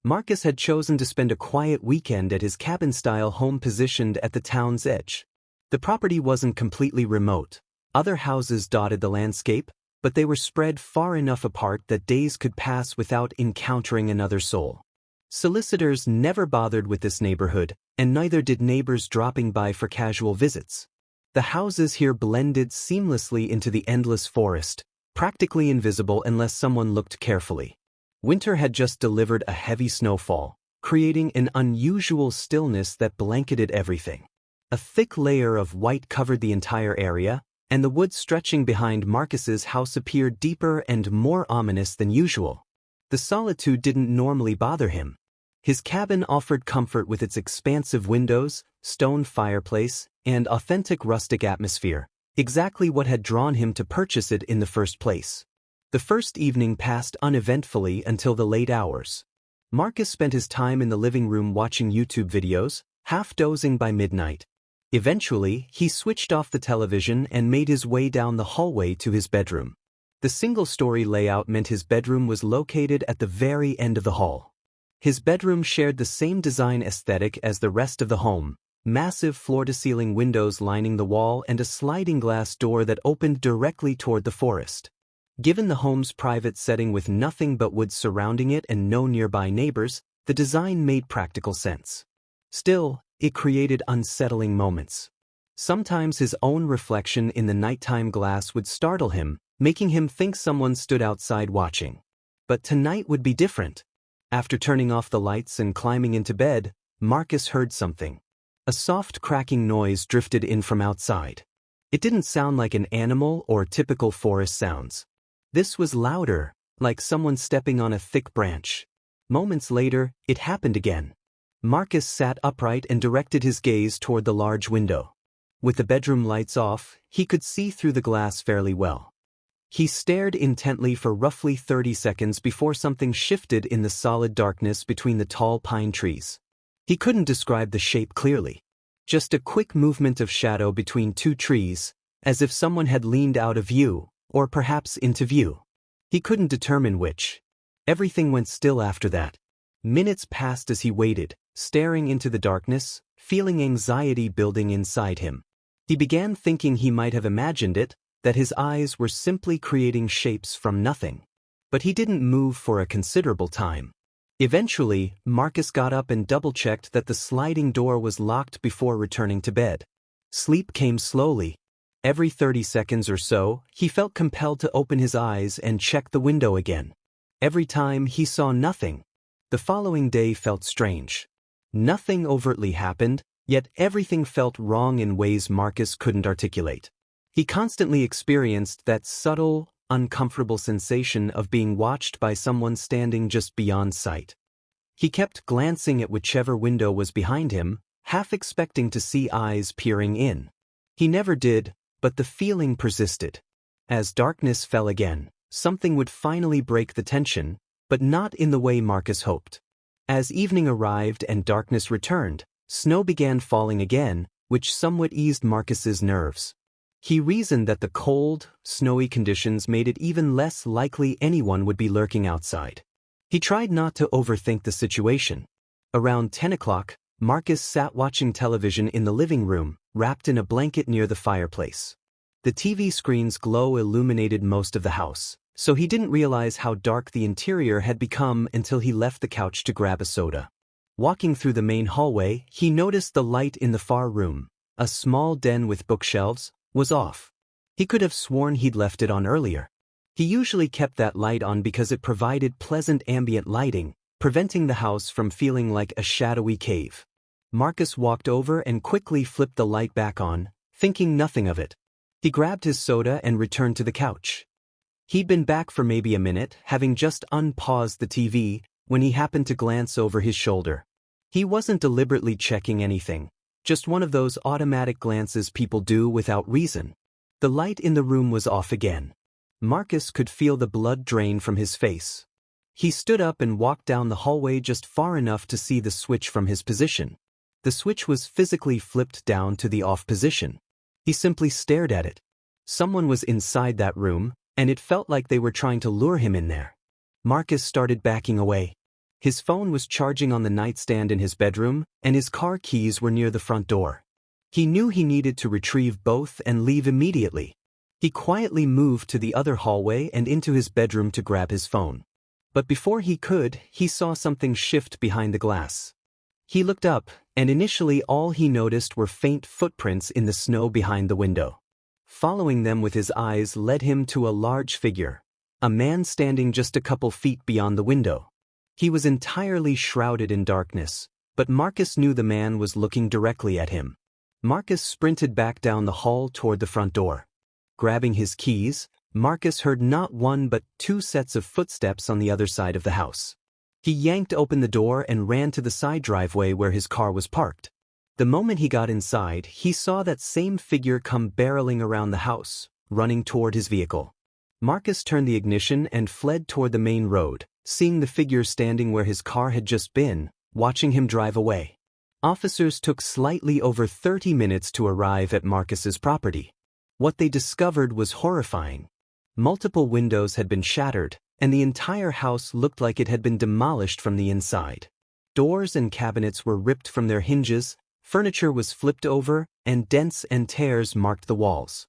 Marcus had chosen to spend a quiet weekend at his cabin-style home positioned at the town's edge. The property wasn't completely remote. Other houses dotted the landscape, but they were spread far enough apart that days could pass without encountering another soul. Solicitors never bothered with this neighborhood, and neither did neighbors dropping by for casual visits. The houses here blended seamlessly into the endless forest, practically invisible unless someone looked carefully. Winter had just delivered a heavy snowfall, creating an unusual stillness that blanketed everything. A thick layer of white covered the entire area, and the woods stretching behind Marcus's house appeared deeper and more ominous than usual. The solitude didn't normally bother him. His cabin offered comfort with its expansive windows, stone fireplace, and authentic rustic atmosphere, exactly what had drawn him to purchase it in the first place. The first evening passed uneventfully until the late hours. Marcus spent his time in the living room watching YouTube videos, half dozing by midnight. Eventually, he switched off the television and made his way down the hallway to his bedroom. The single-story layout meant his bedroom was located at the very end of the hall. His bedroom shared the same design aesthetic as the rest of the home, massive floor-to-ceiling windows lining the wall and a sliding glass door that opened directly toward the forest. Given the home's private setting with nothing but woods surrounding it and no nearby neighbors, the design made practical sense. Still, it created unsettling moments. Sometimes his own reflection in the nighttime glass would startle him, making him think someone stood outside watching. But tonight would be different. After turning off the lights and climbing into bed, Marcus heard something. A soft cracking noise drifted in from outside. It didn't sound like an animal or typical forest sounds. This was louder, like someone stepping on a thick branch. Moments later, it happened again. Marcus sat upright and directed his gaze toward the large window. With the bedroom lights off, he could see through the glass fairly well. He stared intently for roughly 30 seconds before something shifted in the solid darkness between the tall pine trees. He couldn't describe the shape clearly. Just a quick movement of shadow between two trees, as if someone had leaned out of view, or perhaps into view. He couldn't determine which. Everything went still after that. Minutes passed as he waited, staring into the darkness, feeling anxiety building inside him. He began thinking he might have imagined it, that his eyes were simply creating shapes from nothing. But he didn't move for a considerable time. Eventually, Marcus got up and double-checked that the sliding door was locked before returning to bed. Sleep came slowly. Every 30 seconds or so, he felt compelled to open his eyes and check the window again. Every time, he saw nothing. The following day felt strange. Nothing overtly happened, yet everything felt wrong in ways Marcus couldn't articulate. He constantly experienced that subtle, uncomfortable sensation of being watched by someone standing just beyond sight. He kept glancing at whichever window was behind him, half expecting to see eyes peering in. He never did, but the feeling persisted. As darkness fell again, something would finally break the tension, but not in the way Marcus hoped. As evening arrived and darkness returned, snow began falling again, which somewhat eased Marcus's nerves. He reasoned that the cold, snowy conditions made it even less likely anyone would be lurking outside. He tried not to overthink the situation. Around 10 o'clock, Marcus sat watching television in the living room, wrapped in a blanket near the fireplace. The TV screen's glow illuminated most of the house, so he didn't realize how dark the interior had become until he left the couch to grab a soda. Walking through the main hallway, he noticed the light in the far room, a small den with bookshelves, was off. He could have sworn he'd left it on earlier. He usually kept that light on because it provided pleasant ambient lighting, preventing the house from feeling like a shadowy cave. Marcus walked over and quickly flipped the light back on, thinking nothing of it. He grabbed his soda and returned to the couch. He'd been back for maybe a minute, having just unpaused the TV, when he happened to glance over his shoulder. He wasn't deliberately checking anything. Just one of those automatic glances people do without reason. The light in the room was off again. Marcus could feel the blood drain from his face. He stood up and walked down the hallway just far enough to see the switch from his position. The switch was physically flipped down to the off position. He simply stared at it. Someone was inside that room, and it felt like they were trying to lure him in there. Marcus started backing away. His phone was charging on the nightstand in his bedroom, and his car keys were near the front door. He knew he needed to retrieve both and leave immediately. He quietly moved to the other hallway and into his bedroom to grab his phone. But before he could, he saw something shift behind the glass. He looked up, and initially all he noticed were faint footprints in the snow behind the window. Following them with his eyes led him to a large figure, a man standing just a couple feet beyond the window. He was entirely shrouded in darkness, but Marcus knew the man was looking directly at him. Marcus sprinted back down the hall toward the front door. Grabbing his keys, Marcus heard not one but two sets of footsteps on the other side of the house. He yanked open the door and ran to the side driveway where his car was parked. The moment he got inside, he saw that same figure come barreling around the house, running toward his vehicle. Marcus turned the ignition and fled toward the main road, seeing the figure standing where his car had just been, watching him drive away. Officers took slightly over 30 minutes to arrive at Marcus's property. What they discovered was horrifying. Multiple windows had been shattered, and the entire house looked like it had been demolished from the inside. Doors and cabinets were ripped from their hinges, furniture was flipped over, and dents and tears marked the walls.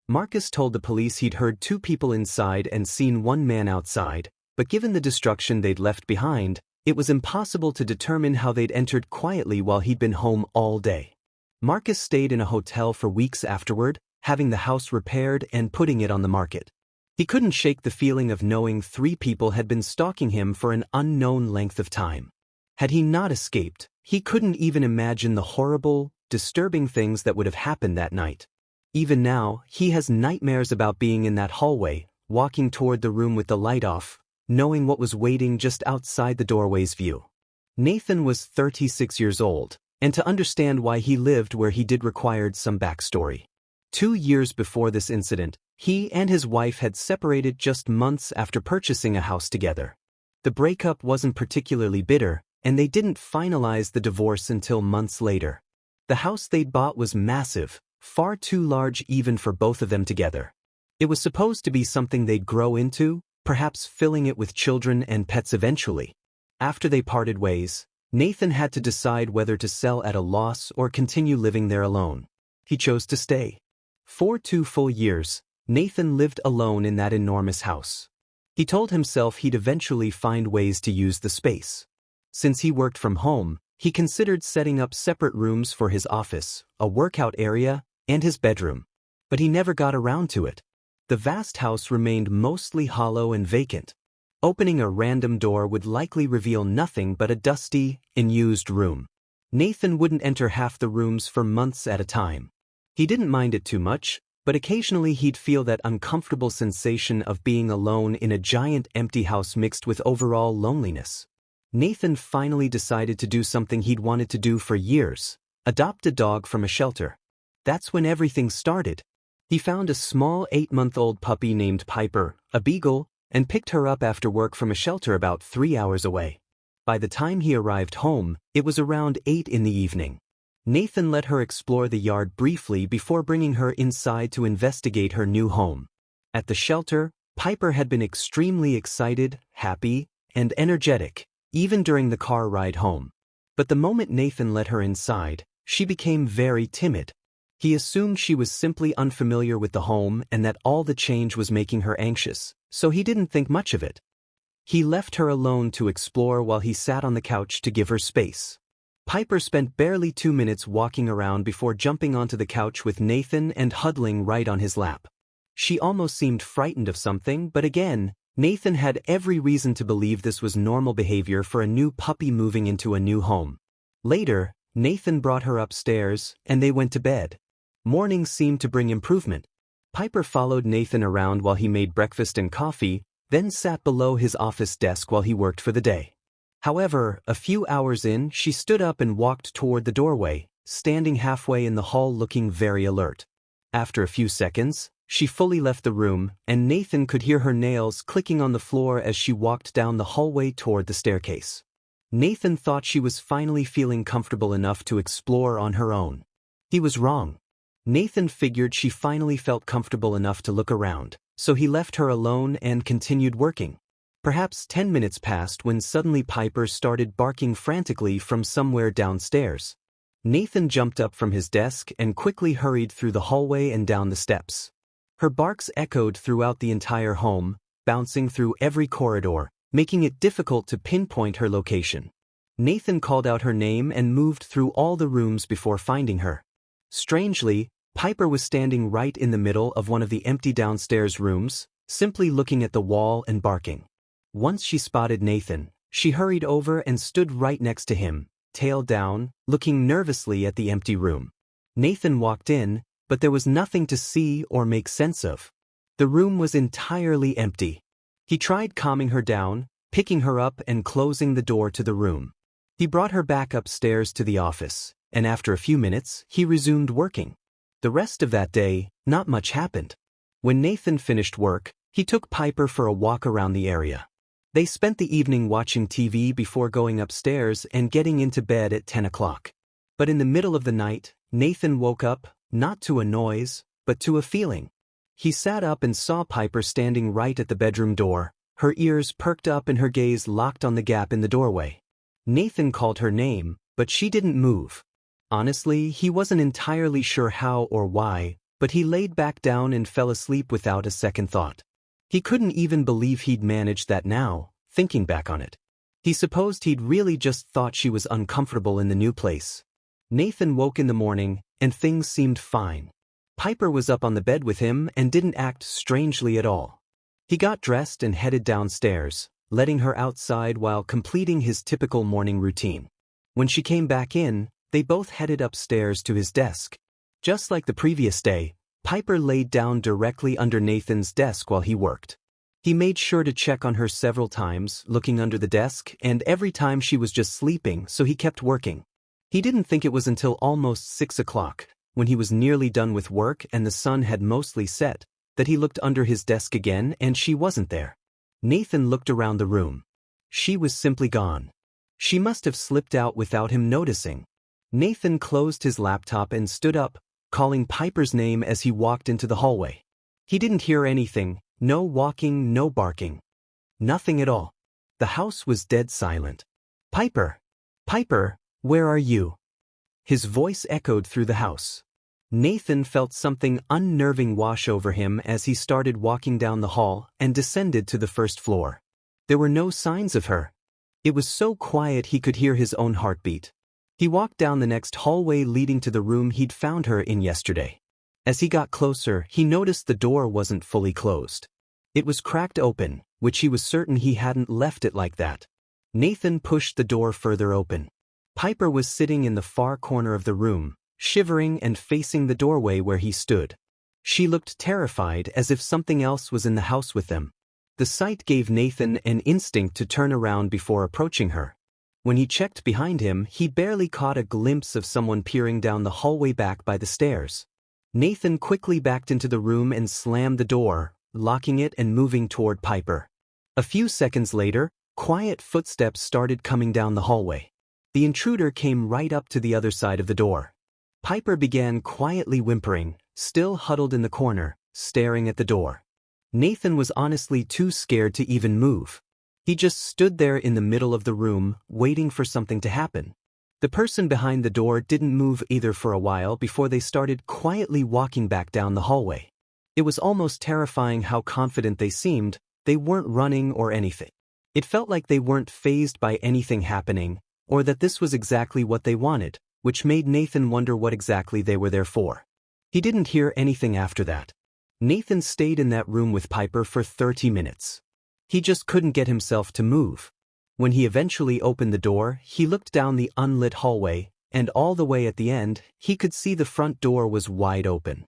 Marcus told the police he'd heard two people inside and seen one man outside, but given the destruction they'd left behind, it was impossible to determine how they'd entered quietly while he'd been home all day. Marcus stayed in a hotel for weeks afterward, having the house repaired and putting it on the market. He couldn't shake the feeling of knowing three people had been stalking him for an unknown length of time. Had he not escaped, he couldn't even imagine the horrible, disturbing things that would have happened that night. Even now, he has nightmares about being in that hallway, walking toward the room with the light off, knowing what was waiting just outside the doorway's view. Nathan was 36 years old, and to understand why he lived where he did required some backstory. 2 years before this incident, he and his wife had separated just months after purchasing a house together. The breakup wasn't particularly bitter, and they didn't finalize the divorce until months later. The house they'd bought was massive, far too large even for both of them together. It was supposed to be something they'd grow into, perhaps filling it with children and pets eventually. After they parted ways, Nathan had to decide whether to sell at a loss or continue living there alone. He chose to stay. For 2 full years, Nathan lived alone in that enormous house. He told himself he'd eventually find ways to use the space. Since he worked from home, he considered setting up separate rooms for his office, a workout area, and his bedroom. But he never got around to it. The vast house remained mostly hollow and vacant. Opening a random door would likely reveal nothing but a dusty, unused room. Nathan wouldn't enter half the rooms for months at a time. He didn't mind it too much, but occasionally he'd feel that uncomfortable sensation of being alone in a giant empty house mixed with overall loneliness. Nathan finally decided to do something he'd wanted to do for years: adopt a dog from a shelter. That's when everything started. He found a small 8-month-old puppy named Piper, a beagle, and picked her up after work from a shelter about 3 hours away. By the time he arrived home, it was around 8 in the evening. Nathan let her explore the yard briefly before bringing her inside to investigate her new home. At the shelter, Piper had been extremely excited, happy, and energetic, even during the car ride home. But the moment Nathan let her inside, she became very timid. He assumed she was simply unfamiliar with the home and that all the change was making her anxious, so he didn't think much of it. He left her alone to explore while he sat on the couch to give her space. Piper spent barely 2 minutes walking around before jumping onto the couch with Nathan and huddling right on his lap. She almost seemed frightened of something, but again, Nathan had every reason to believe this was normal behavior for a new puppy moving into a new home. Later, Nathan brought her upstairs, and they went to bed. Morning seemed to bring improvement. Piper followed Nathan around while he made breakfast and coffee, then sat below his office desk while he worked for the day. However, a few hours in, she stood up and walked toward the doorway, standing halfway in the hall looking very alert. After a few seconds, she fully left the room, and Nathan could hear her nails clicking on the floor as she walked down the hallway toward the staircase. Nathan thought she was finally feeling comfortable enough to explore on her own. He was wrong. Nathan figured she finally felt comfortable enough to look around, so he left her alone and continued working. Perhaps 10 minutes passed when suddenly Piper started barking frantically from somewhere downstairs. Nathan jumped up from his desk and quickly hurried through the hallway and down the steps. Her barks echoed throughout the entire home, bouncing through every corridor, making it difficult to pinpoint her location. Nathan called out her name and moved through all the rooms before finding her. Strangely, Piper was standing right in the middle of one of the empty downstairs rooms, simply looking at the wall and barking. Once she spotted Nathan, she hurried over and stood right next to him, tail down, looking nervously at the empty room. Nathan walked in, but there was nothing to see or make sense of. The room was entirely empty. He tried calming her down, picking her up and closing the door to the room. He brought her back upstairs to the office, and after a few minutes, he resumed working. The rest of that day, not much happened. When Nathan finished work, he took Piper for a walk around the area. They spent the evening watching TV before going upstairs and getting into bed at 10 o'clock. But in the middle of the night, Nathan woke up, not to a noise, but to a feeling. He sat up and saw Piper standing right at the bedroom door, her ears perked up and her gaze locked on the gap in the doorway. Nathan called her name, but she didn't move. Honestly, he wasn't entirely sure how or why, but he laid back down and fell asleep without a second thought. He couldn't even believe he'd managed that now, thinking back on it. He supposed he'd really just thought she was uncomfortable in the new place. Nathan woke in the morning, and things seemed fine. Piper was up on the bed with him and didn't act strangely at all. He got dressed and headed downstairs, letting her outside while completing his typical morning routine. When she came back in, they both headed upstairs to his desk. Just like the previous day, Piper laid down directly under Nathan's desk while he worked. He made sure to check on her several times, looking under the desk, and every time she was just sleeping, so he kept working. He didn't think it was until almost 6 o'clock, when he was nearly done with work and the sun had mostly set, that he looked under his desk again and she wasn't there. Nathan looked around the room. She was simply gone. She must have slipped out without him noticing. Nathan closed his laptop and stood up, calling Piper's name as he walked into the hallway. He didn't hear anything, no walking, no barking. Nothing at all. The house was dead silent. "Piper! Piper, where are you?" His voice echoed through the house. Nathan felt something unnerving wash over him as he started walking down the hall and descended to the first floor. There were no signs of her. It was so quiet he could hear his own heartbeat. He walked down the next hallway leading to the room he'd found her in yesterday. As he got closer, he noticed the door wasn't fully closed. It was cracked open, which he was certain he hadn't left it like that. Nathan pushed the door further open. Piper was sitting in the far corner of the room, shivering and facing the doorway where he stood. She looked terrified, as if something else was in the house with them. The sight gave Nathan an instinct to turn around before approaching her. When he checked behind him, he barely caught a glimpse of someone peering down the hallway back by the stairs. Nathan quickly backed into the room and slammed the door, locking it and moving toward Piper. A few seconds later, quiet footsteps started coming down the hallway. The intruder came right up to the other side of the door. Piper began quietly whimpering, still huddled in the corner, staring at the door. Nathan was honestly too scared to even move. He just stood there in the middle of the room, waiting for something to happen. The person behind the door didn't move either for a while before they started quietly walking back down the hallway. It was almost terrifying how confident they seemed. They weren't running or anything. It felt like they weren't fazed by anything happening, or that this was exactly what they wanted, which made Nathan wonder what exactly they were there for. He didn't hear anything after that. Nathan stayed in that room with Piper for 30 minutes. He just couldn't get himself to move. When he eventually opened the door, he looked down the unlit hallway, and all the way at the end, he could see the front door was wide open.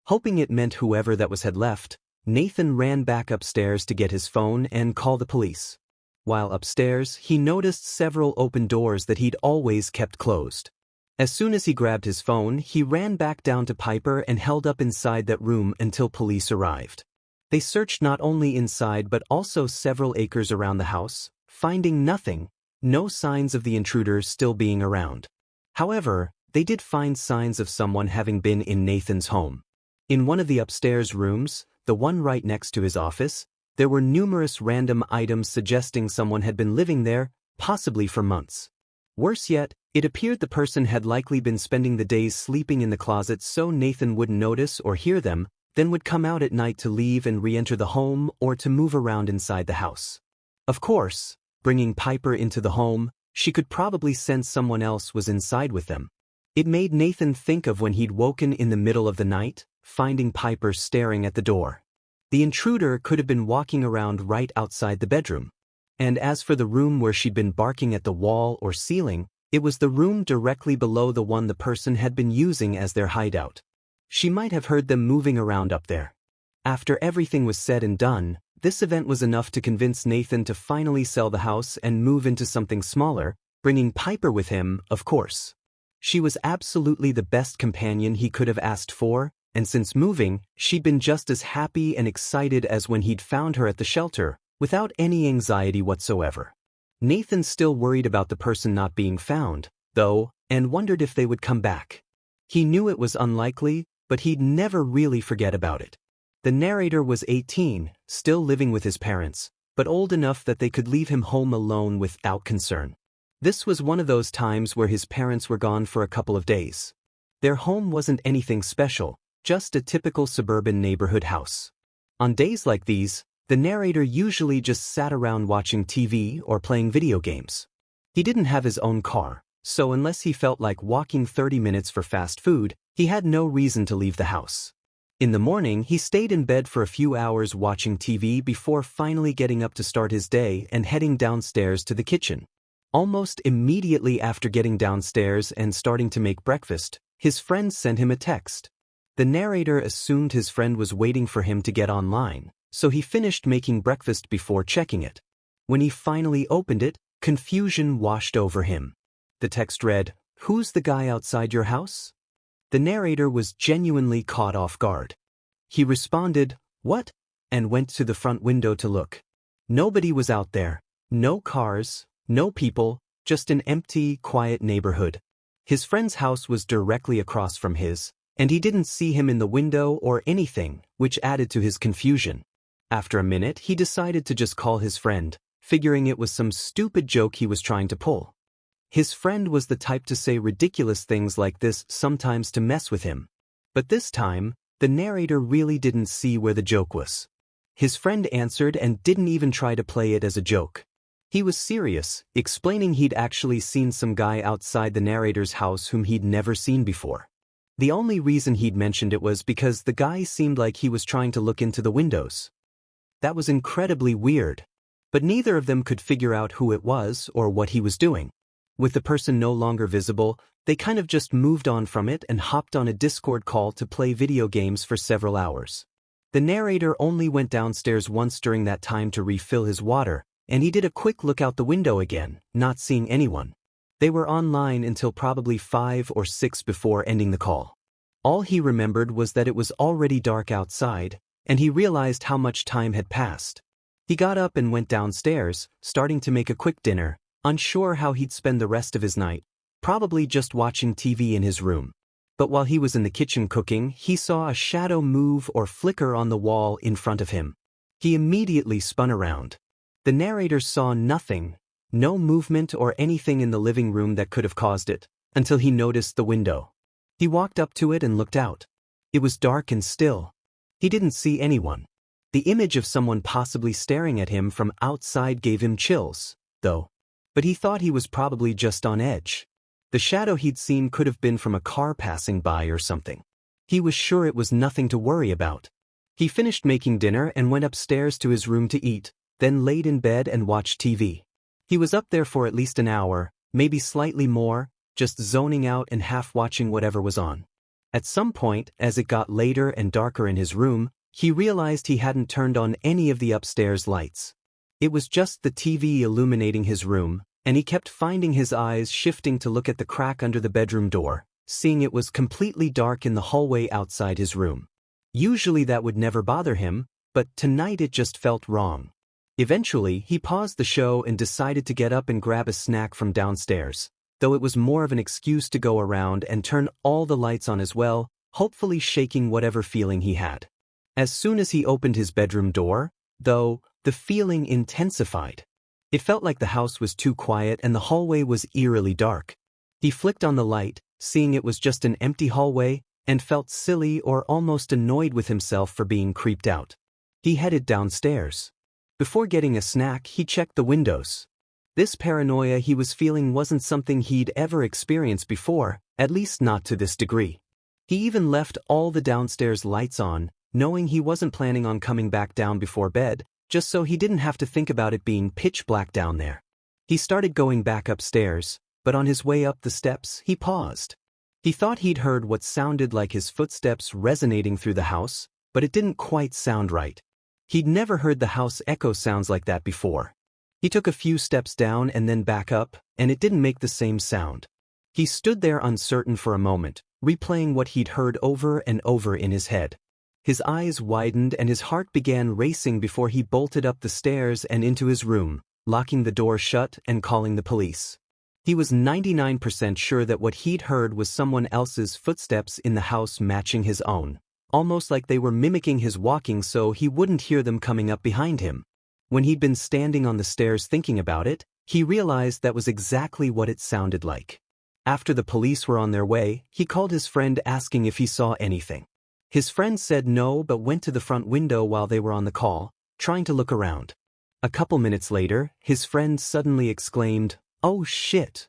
Hoping it meant whoever that was had left, Nathan ran back upstairs to get his phone and call the police. While upstairs, he noticed several open doors that he'd always kept closed. As soon as he grabbed his phone, he ran back down to Piper and held up inside that room until police arrived. They searched not only inside but also several acres around the house, finding nothing, no signs of the intruder still being around. However, they did find signs of someone having been in Nathan's home. In one of the upstairs rooms, the one right next to his office, There were numerous random items suggesting someone had been living there, possibly for months. Worse yet, it appeared the person had likely been spending the days sleeping in the closet so Nathan wouldn't notice or hear them, then would come out at night to leave and re-enter the home or to move around inside the house. Of course, bringing Piper into the home, she could probably sense someone else was inside with them. It made Nathan think of when he'd woken in the middle of the night, finding Piper staring at the door. The intruder could have been walking around right outside the bedroom. And as for the room where she'd been barking at the wall or ceiling, it was the room directly below the one the person had been using as their hideout. She might have heard them moving around up there. After everything was said and done, this event was enough to convince Nathan to finally sell the house and move into something smaller, bringing Piper with him, of course. She was absolutely the best companion he could have asked for, and since moving, she'd been just as happy and excited as when he'd found her at the shelter, without any anxiety whatsoever. Nathan still worried about the person not being found, though, and wondered if they would come back. He knew it was unlikely, but he'd never really forget about it. The narrator was 18, still living with his parents, but old enough that they could leave him home alone without concern. This was one of those times where his parents were gone for a couple of days. Their home wasn't anything special, just a typical suburban neighborhood house. On days like these, the narrator usually just sat around watching TV or playing video games. He didn't have his own car, so unless he felt like walking 30 minutes for fast food, he had no reason to leave the house. In the morning, he stayed in bed for a few hours watching TV before finally getting up to start his day and heading downstairs to the kitchen. Almost immediately after getting downstairs and starting to make breakfast, his friend sent him a text. The narrator assumed his friend was waiting for him to get online, so he finished making breakfast before checking it. When he finally opened it, confusion washed over him. The text read, "Who's the guy outside your house?" The narrator was genuinely caught off guard. He responded, "What?" and went to the front window to look. Nobody was out there. No cars, no people, just an empty, quiet neighborhood. His friend's house was directly across from his, and he didn't see him in the window or anything, which added to his confusion. After a minute, he decided to just call his friend, figuring it was some stupid joke he was trying to pull. His friend was the type to say ridiculous things like this sometimes to mess with him. But this time, the narrator really didn't see where the joke was. His friend answered and didn't even try to play it as a joke. He was serious, explaining he'd actually seen some guy outside the narrator's house whom he'd never seen before. The only reason he'd mentioned it was because the guy seemed like he was trying to look into the windows. That was incredibly weird. But neither of them could figure out who it was or what he was doing. With the person no longer visible, they kind of just moved on from it and hopped on a Discord call to play video games for several hours. The narrator only went downstairs once during that time to refill his water, and he did a quick look out the window again, not seeing anyone. They were online until probably 5 or 6 before ending the call. All he remembered was that it was already dark outside, and he realized how much time had passed. He got up and went downstairs, starting to make a quick dinner, unsure how he'd spend the rest of his night, probably just watching TV in his room. But while he was in the kitchen cooking, he saw a shadow move or flicker on the wall in front of him. He immediately spun around. The narrator saw nothing, no movement or anything in the living room that could have caused it, until he noticed the window. He walked up to it and looked out. It was dark and still. He didn't see anyone. The image of someone possibly staring at him from outside gave him chills, though. But he thought he was probably just on edge. The shadow he'd seen could have been from a car passing by or something. He was sure it was nothing to worry about. He finished making dinner and went upstairs to his room to eat, then laid in bed and watched TV. He was up there for at least an hour, maybe slightly more, just zoning out and half watching whatever was on. At some point, as it got later and darker in his room, he realized he hadn't turned on any of the upstairs lights. It was just the TV illuminating his room, and he kept finding his eyes shifting to look at the crack under the bedroom door, seeing it was completely dark in the hallway outside his room. Usually that would never bother him, but tonight it just felt wrong. Eventually, he paused the show and decided to get up and grab a snack from downstairs, though it was more of an excuse to go around and turn all the lights on as well, hopefully shaking whatever feeling he had. As soon as he opened his bedroom door, though, the feeling intensified. It felt like the house was too quiet and the hallway was eerily dark. He flicked on the light, seeing it was just an empty hallway, and felt silly or almost annoyed with himself for being creeped out. He headed downstairs. Before getting a snack, he checked the windows. This paranoia he was feeling wasn't something he'd ever experienced before, at least not to this degree. He even left all the downstairs lights on, knowing he wasn't planning on coming back down before bed, just so he didn't have to think about it being pitch black down there. He started going back upstairs, but on his way up the steps, he paused. He thought he'd heard what sounded like his footsteps resonating through the house, but it didn't quite sound right. He'd never heard the house echo sounds like that before. He took a few steps down and then back up, and it didn't make the same sound. He stood there uncertain for a moment, replaying what he'd heard over and over in his head. His eyes widened and his heart began racing before he bolted up the stairs and into his room, locking the door shut and calling the police. He was 99% sure that what he'd heard was someone else's footsteps in the house matching his own, almost like they were mimicking his walking so he wouldn't hear them coming up behind him. When he'd been standing on the stairs thinking about it, he realized that was exactly what it sounded like. After the police were on their way, he called his friend asking if he saw anything. His friend said no but went to the front window while they were on the call, trying to look around. A couple minutes later, his friend suddenly exclaimed, "Oh shit!"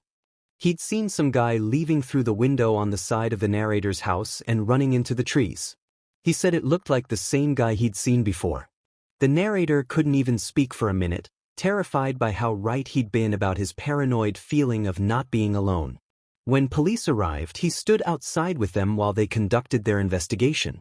He'd seen some guy leaving through the window on the side of the narrator's house and running into the trees. He said it looked like the same guy he'd seen before. The narrator couldn't even speak for a minute, terrified by how right he'd been about his paranoid feeling of not being alone. When police arrived, he stood outside with them while they conducted their investigation.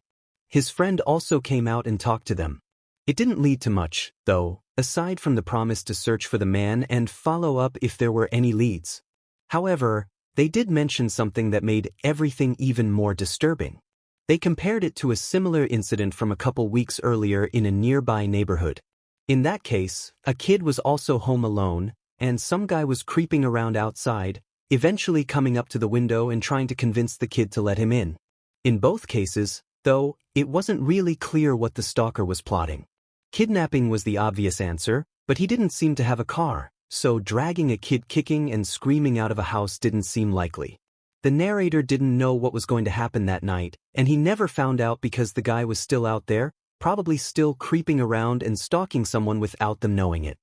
His friend also came out and talked to them. It didn't lead to much, though, aside from the promise to search for the man and follow up if there were any leads. However, they did mention something that made everything even more disturbing. They compared it to a similar incident from a couple weeks earlier in a nearby neighborhood. In that case, a kid was also home alone, and some guy was creeping around outside, eventually coming up to the window and trying to convince the kid to let him in. In both cases, though, it wasn't really clear what the stalker was plotting. Kidnapping was the obvious answer, but he didn't seem to have a car, so dragging a kid kicking and screaming out of a house didn't seem likely. The narrator didn't know what was going to happen that night, and he never found out because the guy was still out there, probably still creeping around and stalking someone without them knowing it.